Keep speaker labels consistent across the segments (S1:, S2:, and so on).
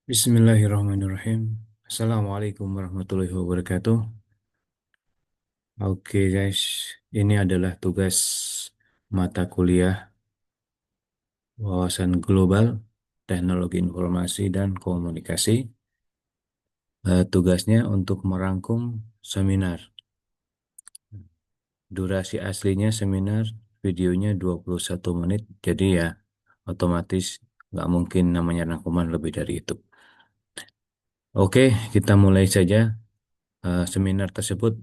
S1: Bismillahirrahmanirrahim. Assalamualaikum warahmatullahi wabarakatuh. Oke guys, ini adalah tugas mata kuliah wawasan global, teknologi informasi dan komunikasi. Tugasnya untuk merangkum seminar. Durasi aslinya seminar videonya 21 menit, jadi ya otomatis nggak mungkin namanya rangkuman lebih dari itu. Oke, kita mulai saja. Seminar tersebut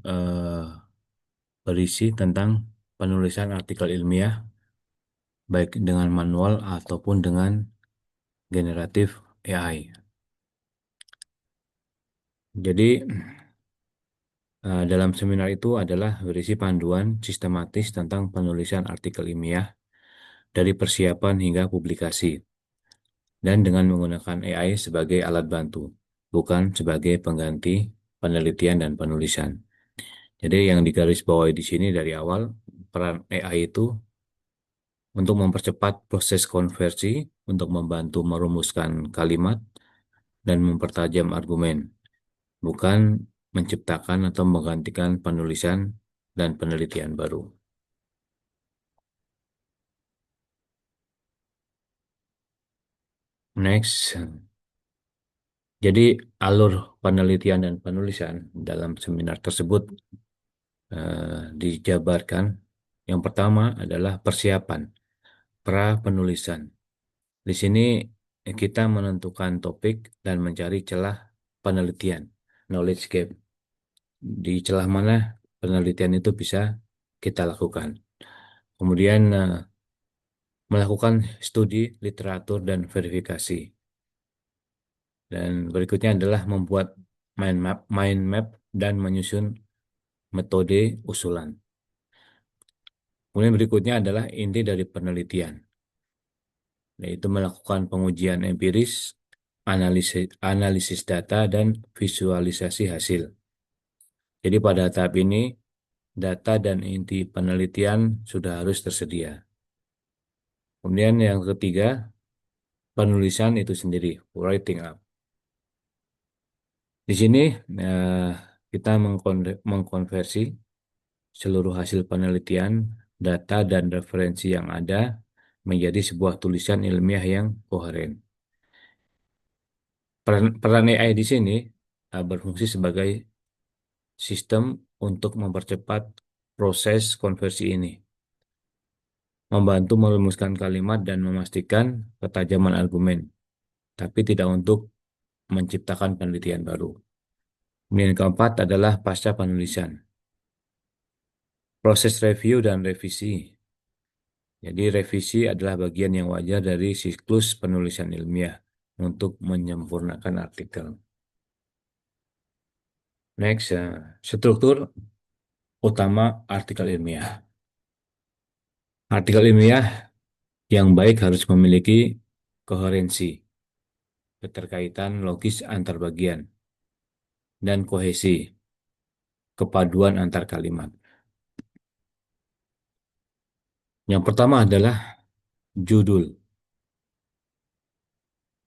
S1: berisi tentang penulisan artikel ilmiah, baik dengan manual ataupun dengan generatif AI. Jadi, dalam seminar itu adalah berisi panduan sistematis tentang penulisan artikel ilmiah dari persiapan hingga publikasi, dan dengan menggunakan AI sebagai alat bantu, bukan sebagai pengganti penelitian dan penulisan. Jadi, yang digarisbawahi di sini dari awal, peran AI itu untuk mempercepat proses konversi, untuk membantu merumuskan kalimat, dan mempertajam argumen, bukan menciptakan atau menggantikan penulisan dan penelitian baru. Next, jadi alur penelitian dan penulisan dalam seminar tersebut dijabarkan. Yang pertama adalah persiapan pra-penulisan. Di sini kita menentukan topik dan mencari celah penelitian, knowledge gap. Di celah mana penelitian itu bisa kita lakukan. Kemudian melakukan studi literatur dan verifikasi. Dan berikutnya adalah membuat mind map dan menyusun metode usulan. Kemudian berikutnya adalah inti dari penelitian, yaitu melakukan pengujian empiris, analisis data, dan visualisasi hasil. Jadi pada tahap ini, data dan inti penelitian sudah harus tersedia. Kemudian yang ketiga, penulisan itu sendiri, writing up. Di sini eh, kita mengkonversi seluruh hasil penelitian, data, dan referensi yang ada menjadi sebuah tulisan ilmiah yang koheren. Peran AI di sini berfungsi sebagai sistem untuk mempercepat proses konversi ini, membantu merumuskan kalimat dan memastikan ketajaman argumen, tapi tidak untuk menciptakan penelitian baru. Kemudian yang keempat adalah pasca penulisan. Proses review dan revisi. Jadi revisi adalah bagian yang wajar dari siklus penulisan ilmiah untuk menyempurnakan artikel. Next, struktur utama artikel ilmiah. Artikel ilmiah yang baik harus memiliki koherensi, keterkaitan logis antar bagian, dan kohesi, kepaduan antar kalimat. Yang pertama adalah judul.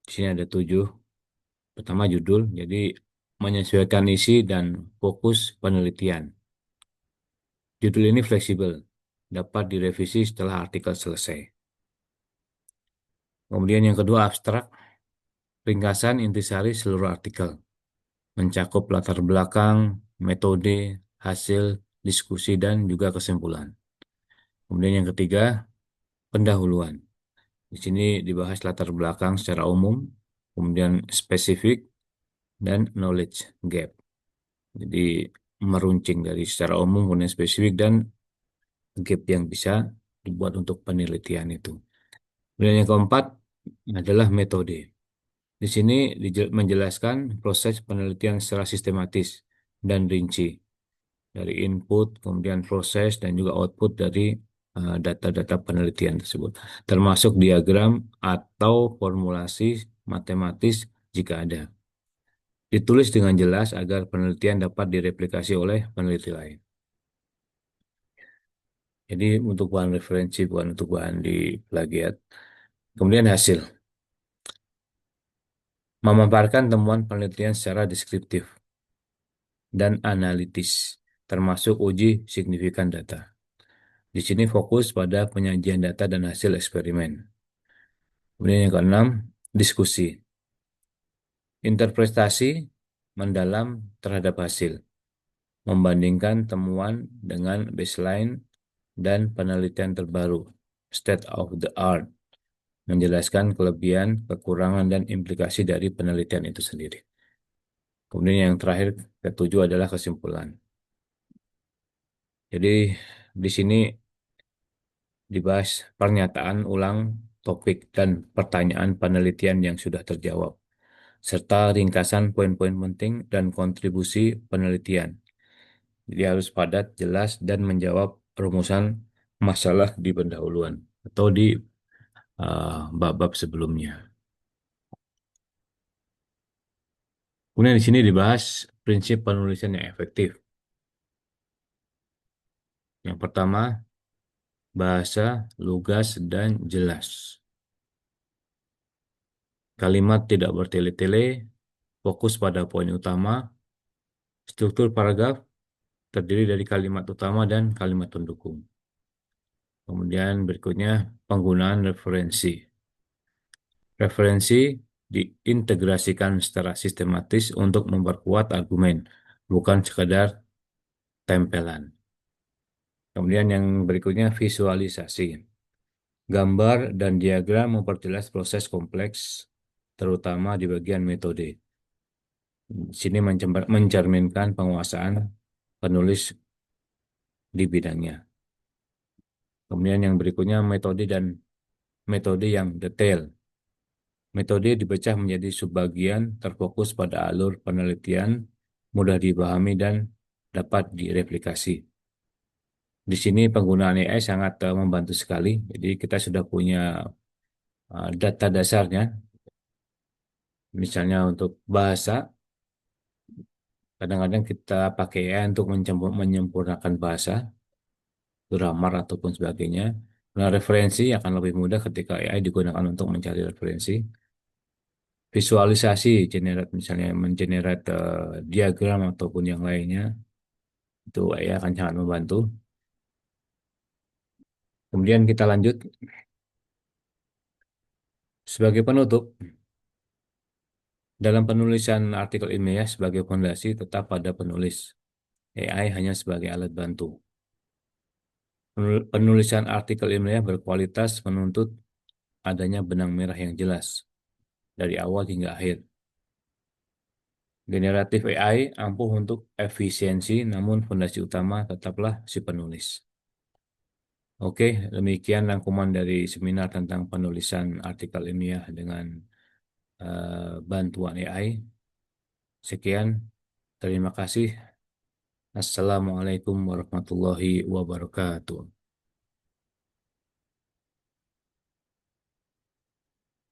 S1: Di sini ada 7. Pertama judul, jadi menyesuaikan isi dan fokus penelitian. Judul ini fleksibel, dapat direvisi setelah artikel selesai. Kemudian yang kedua abstrak, ringkasan intisari seluruh artikel, mencakup latar belakang, metode, hasil, diskusi, dan juga kesimpulan. Kemudian yang ketiga, pendahuluan. Di sini dibahas latar belakang secara umum, kemudian spesifik, dan knowledge gap. Jadi meruncing dari secara umum, kemudian spesifik, dan gap yang bisa dibuat untuk penelitian itu. Kemudian yang keempat adalah metode. Di sini menjelaskan proses penelitian secara sistematis dan rinci dari input, kemudian proses, dan juga output dari data-data penelitian tersebut, termasuk diagram atau formulasi matematis jika ada. Ditulis dengan jelas agar penelitian dapat direplikasi oleh peneliti lain. Jadi untuk bahan referensi, bukan untuk bahan di plagiat. Kemudian hasil. Memaparkan temuan penelitian secara deskriptif dan analitis, termasuk uji signifikan data. Di sini fokus pada penyajian data dan hasil eksperimen. Kemudian yang keenam, diskusi. Interpretasi mendalam terhadap hasil, membandingkan temuan dengan baseline dan penelitian terbaru, state of the art, menjelaskan kelebihan, kekurangan, dan implikasi dari penelitian itu sendiri. Kemudian yang terakhir, ketujuh adalah kesimpulan. Jadi di sini dibahas pernyataan ulang topik dan pertanyaan penelitian yang sudah terjawab, serta ringkasan poin-poin penting dan kontribusi penelitian. Jadi harus padat, jelas, dan menjawab rumusan masalah di pendahuluan atau di bab-bab sebelumnya. Kemudian di sini dibahas prinsip penulisan yang efektif. Yang pertama, bahasa, lugas, dan jelas. Kalimat tidak bertele-tele, fokus pada poin utama. Struktur paragraf terdiri dari kalimat utama dan kalimat pendukung. Kemudian berikutnya penggunaan referensi. Referensi diintegrasikan secara sistematis untuk memperkuat argumen, bukan sekadar tempelan. Kemudian yang berikutnya visualisasi. Gambar dan diagram memperjelas proses kompleks, terutama di bagian metode. Di sini mencerminkan penguasaan penulis di bidangnya. Kemudian yang berikutnya metode dan metode yang detail. Metode dipecah menjadi subbagian terfokus pada alur penelitian, mudah dipahami dan dapat direplikasi. Di sini penggunaan AI sangat membantu sekali. Jadi kita sudah punya data dasarnya. Misalnya untuk bahasa, kadang-kadang kita pakai AI untuk menyempurnakan bahasa, grammar ataupun sebagainya. Nah, referensi akan lebih mudah ketika AI digunakan untuk mencari referensi. Visualisasi, generate misalnya mengenerate diagram ataupun yang lainnya, itu AI akan sangat membantu. Kemudian kita lanjut sebagai penutup. Dalam penulisan artikel ilmiah sebagai fondasi tetap pada penulis. AI hanya sebagai alat bantu. Penulisan artikel ilmiah berkualitas menuntut adanya benang merah yang jelas dari awal hingga akhir. Generatif AI ampuh untuk efisiensi, namun fondasi utama tetaplah si penulis. Oke, demikian rangkuman dari seminar tentang penulisan artikel ilmiah dengan bantuan AI. Sekian, terima kasih. Assalamualaikum warahmatullahi wabarakatuh.